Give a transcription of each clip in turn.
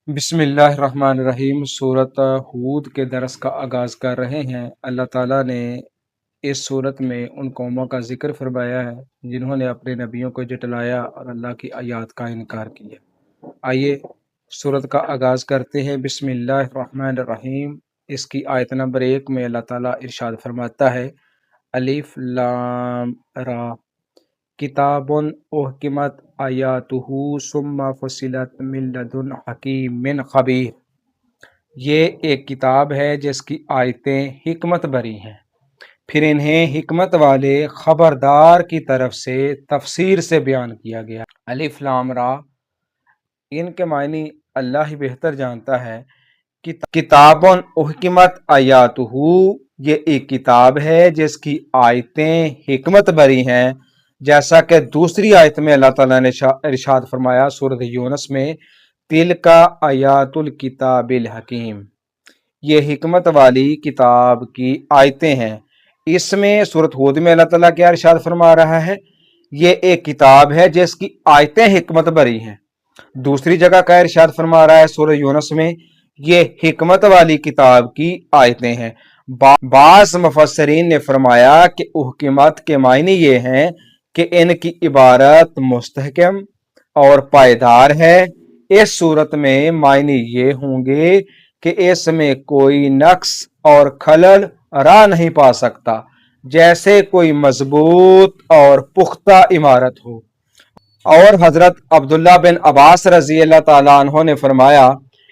بسم اللہ الرحمن الرحیم۔ سورۃ ہود کے درس کا آغاز کر رہے ہیں۔ اللہ تعالیٰ نے اس صورت میں ان قوموں کا ذکر فرمایا ہے جنہوں نے اپنے نبیوں کو جھٹلایا اور اللہ کی آیات کا انکار کیا۔ آئیے سورت کا آغاز کرتے ہیں۔ بسم اللہ الرحمن الرحیم۔ اس کی آیت نمبر 1 میں اللہ تعالیٰ ارشاد فرماتا ہے، الف لام را کتاب احکمت آیاتہ ثم فصلت من لدن حکیم خبیر۔ یہ ایک کتاب ہے جس کی آیتیں حکمت بری ہیں، پھر انہیں حکمت والے خبردار کی طرف سے تفسیر سے بیان کیا گیا۔ الف لام را، ان کے معنی اللہ ہی بہتر جانتا ہے۔ کتاب احکمت آیاتہ، یہ ایک کتاب ہے جس کی آیتیں حکمت بری ہیں، جیسا کہ دوسری آیت میں اللہ تعالیٰ نے ارشاد فرمایا سورۃ یونس میں، تلک آیات الکتاب الحکیم، یہ حکمت والی کتاب کی آیتیں ہیں۔ اس میں سورۃ ہود میں اللہ تعالیٰ کیا ارشاد فرما رہا ہے، یہ ایک کتاب ہے جس کی آیتیں حکمت بری ہیں۔ دوسری جگہ کا ارشاد فرما رہا ہے سورۃ یونس میں، یہ حکمت والی کتاب کی آیتیں ہیں۔ بعض مفسرین نے فرمایا کہ احکمت کے معنی یہ ہیں کہ ان کی عبارت مستحکم اور پائیدار ہے۔ اس صورت میں معنی یہ ہوں گے کہ اس میں کوئی نقص اور خلل راہ نہیں پا سکتا، جیسے کوئی مضبوط اور پختہ عمارت ہو۔ اور حضرت عبداللہ بن عباس رضی اللہ تعالیٰ عنہ نے فرمایا،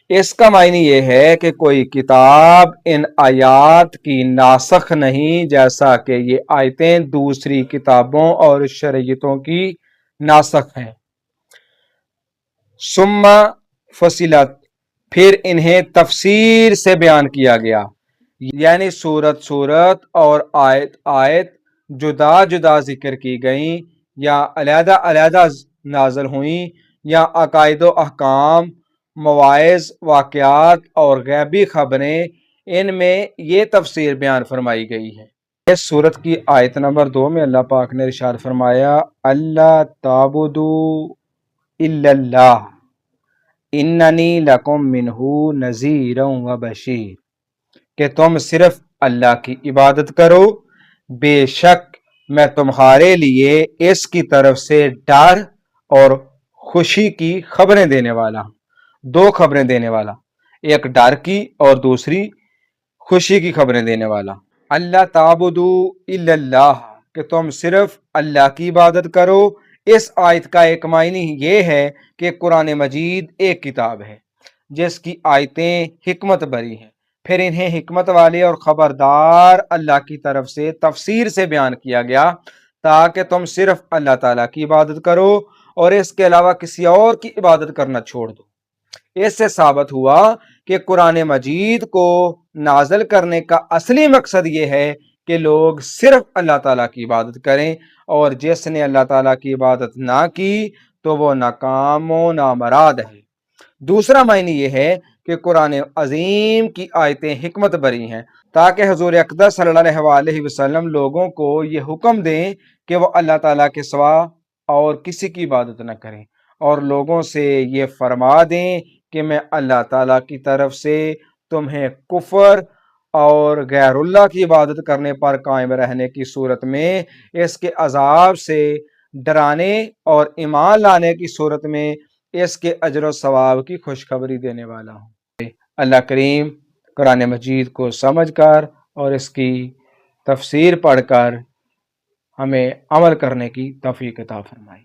اس کا معنی یہ ہے کہ کوئی کتاب ان آیات کی ناسخ نہیں، جیسا کہ یہ آیتیں دوسری کتابوں اور شریعتوں کی ناسخ ہیں۔ ثم فصلت، پھر انہیں تفسیر سے بیان کیا گیا، یعنی سورت اور آیت آیت جدا جدا ذکر کی گئیں یا علیحدہ علیحدہ نازل ہوئیں، یا عقائد و احکام، مواعظ، واقعات اور غیبی خبریں، ان میں یہ تفسیر بیان فرمائی گئی ہے۔ اس سورت کی آیت نمبر 2 میں اللہ پاک نے ارشاد فرمایا، اللہ تعبدوا الا اللہ اننی لکم منہ نذیر و بشیر، کہ تم صرف اللہ کی عبادت کرو، بے شک میں تمہارے لیے اس کی طرف سے ڈر اور خوشی کی خبریں دینے والا ہوں۔ 2 خبریں دینے والا، ایک ڈر کی اور دوسری خوشی کی خبریں دینے والا۔ اللہ تعبدوا الا اللہ، کہ تم صرف اللہ کی عبادت کرو۔ اس آیت کا ایک معنی یہ ہے کہ قرآن مجید ایک کتاب ہے جس کی آیتیں حکمت بری ہیں، پھر انہیں حکمت والے اور خبردار اللہ کی طرف سے تفسیر سے بیان کیا گیا تاکہ تم صرف اللہ تعالیٰ کی عبادت کرو اور اس کے علاوہ کسی اور کی عبادت کرنا چھوڑ دو۔ اس سے ثابت ہوا کہ قرآن مجید کو نازل کرنے کا اصلی مقصد یہ ہے کہ لوگ صرف اللہ تعالیٰ کی عبادت کریں، اور جس نے اللہ تعالیٰ کی عبادت نہ کی تو وہ ناکام و نامراد ہے۔ دوسرا معنی یہ ہے کہ قرآن عظیم کی آیتیں حکمت بری ہیں تاکہ حضور اقدس صلی اللہ علیہ وسلم لوگوں کو یہ حکم دیں کہ وہ اللہ تعالیٰ کے سوا اور کسی کی عبادت نہ کریں، اور لوگوں سے یہ فرما دیں کہ میں اللہ تعالیٰ کی طرف سے تمہیں کفر اور غیر اللہ کی عبادت کرنے پر قائم رہنے کی صورت میں اس کے عذاب سے ڈرانے اور ایمان لانے کی صورت میں اس کے اجر و ثواب کی خوشخبری دینے والا ہوں۔ اللہ کریم قرآن مجید کو سمجھ کر اور اس کی تفسیر پڑھ کر ہمیں عمل کرنے کی توفیق عطا فرمائے۔